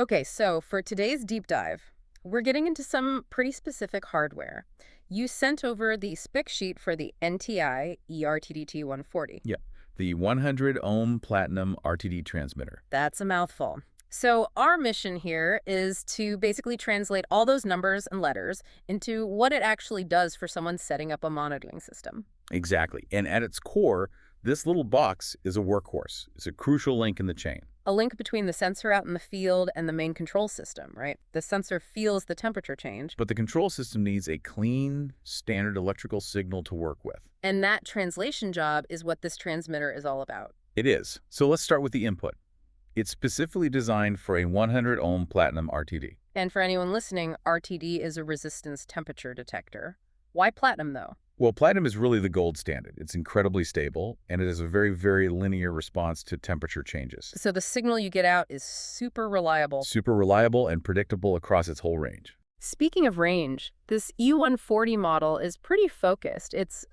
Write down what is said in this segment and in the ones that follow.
Okay, so for today's deep dive, we're getting into some pretty specific hardware. You sent over the spec sheet for the NTI E-RTDT-140. Yeah, the 100 ohm platinum RTD transmitter. That's a mouthful. So our mission here is to basically translate all those numbers and letters into what it actually does for someone setting up a monitoring system. Exactly. And at its core, this little box is a workhorse. It's a crucial link in the chain. A link between the sensor out in the field and the main control system, right? The sensor feels the temperature change, But the control system needs a clean, standard electrical signal to work with. and that translation job is what this transmitter is all about. It is. So let's start with the input. It's specifically designed for a 100 ohm platinum RTD. And for anyone listening, RTD is a resistance temperature detector. Why platinum, though? Well, platinum is really the gold standard. It's incredibly stable, and it has a very, very linear response to temperature changes. So the signal you get out is super reliable. Super reliable and predictable across its whole range. Speaking of range, this E140 model is pretty focused. It's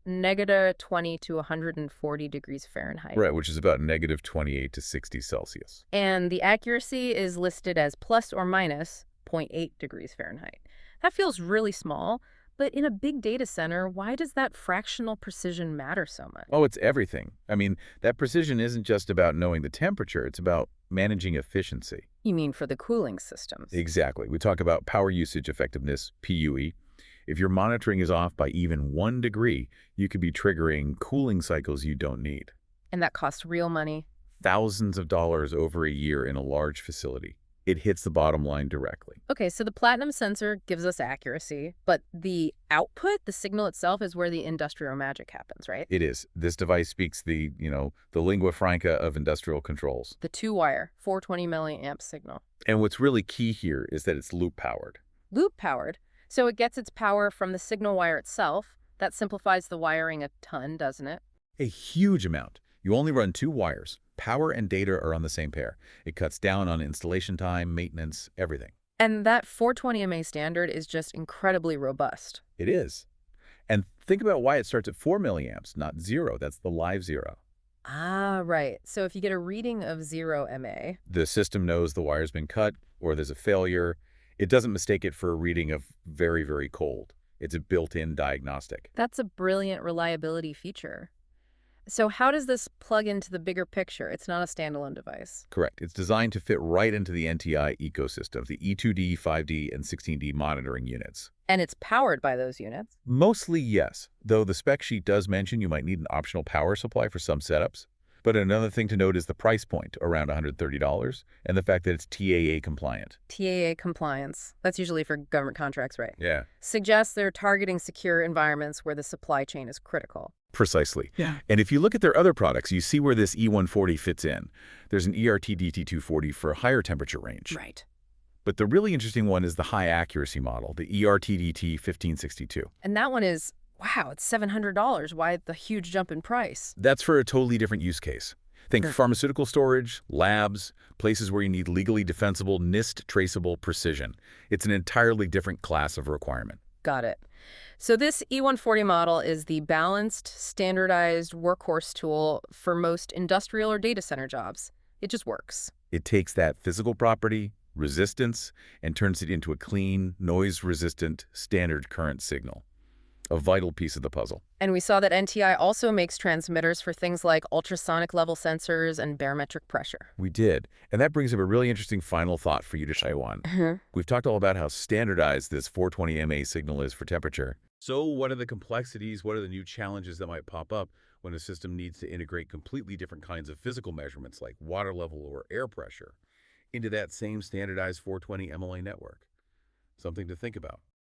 negative 20 to 140 degrees Fahrenheit. Right, which is about negative 28 to 60 Celsius. And the accuracy is listed as plus or minus zero point 0.8 degrees Fahrenheit. That feels really small, but in a big data center, why does that fractional precision matter so much? Oh, it's everything. I mean, that precision isn't just about knowing the temperature, it's about managing efficiency. You mean for the cooling systems? Exactly. We talk about power usage effectiveness, PUE. If your monitoring is off by even 1 degree, you could be triggering cooling cycles you don't need. And that costs real money. Thousands of dollars over a year in a large facility. It hits the bottom line directly. Okay, so the platinum sensor gives us accuracy, but the output, the signal itself, is where the industrial magic happens, right? It is. This device speaks the lingua franca of industrial controls. The two-wire, 420 milliamp signal. And what's really key here is that it's loop powered. Loop powered, so it gets its power from the signal wire itself. That simplifies the wiring a ton, doesn't it? A huge amount. You only run 2 wires. Power and data are on the same pair. It cuts down on installation time, maintenance, everything. And that 420 mA standard is just incredibly robust. It is. And think about why it starts at 4 milliamps, not 0. That's the live 0. Ah, right. So if you get a reading of 0 mA, The system knows the wire's been cut or there's a failure. It doesn't mistake it for a reading of very, very cold. It's a built-in diagnostic. that's a brilliant reliability feature. So how does this plug into the bigger picture? It's not a standalone device. Correct. It's designed to fit right into the NTI ecosystem, the E2D, 5D, and 16D monitoring units. And it's powered by those units. Mostly yes, though the spec sheet does mention you might need an optional power supply for some setups. But another thing to note is the price point, around $130, and the fact that it's TAA compliant. TAA compliance. That's usually for government contracts, right? Yeah. Suggests they're targeting secure environments where the supply chain is critical. Precisely. Yeah. And if you look at their other products, you see where this E140 fits in. There's an E-RTDT-240 for a higher temperature range. Right. But the really interesting one is the high accuracy model, the E-RTDT-1562. And that one is, wow, it's $700. Why the huge jump in price? That's for a totally different use case. Think Sure. pharmaceutical storage, labs, places where you need legally defensible, NIST traceable precision. It's an entirely different class of requirement. Got it. So this E140 model is the balanced, standardized workhorse tool for most industrial or data center jobs. It just works. It takes that physical property, resistance, and turns it into a clean, noise-resistant, standard current signal. A vital piece of the puzzle. And we saw that NTI also makes transmitters for things like ultrasonic level sensors and barometric pressure. We did. And that brings up a really interesting final thought for you to try on. We've talked all about how standardized this 420 mA signal is for temperature. So what are the complexities? What are the new challenges that might pop up when a system needs to integrate completely different kinds of physical measurements like water level or air pressure into that same standardized 420 MLA network? Something to think about.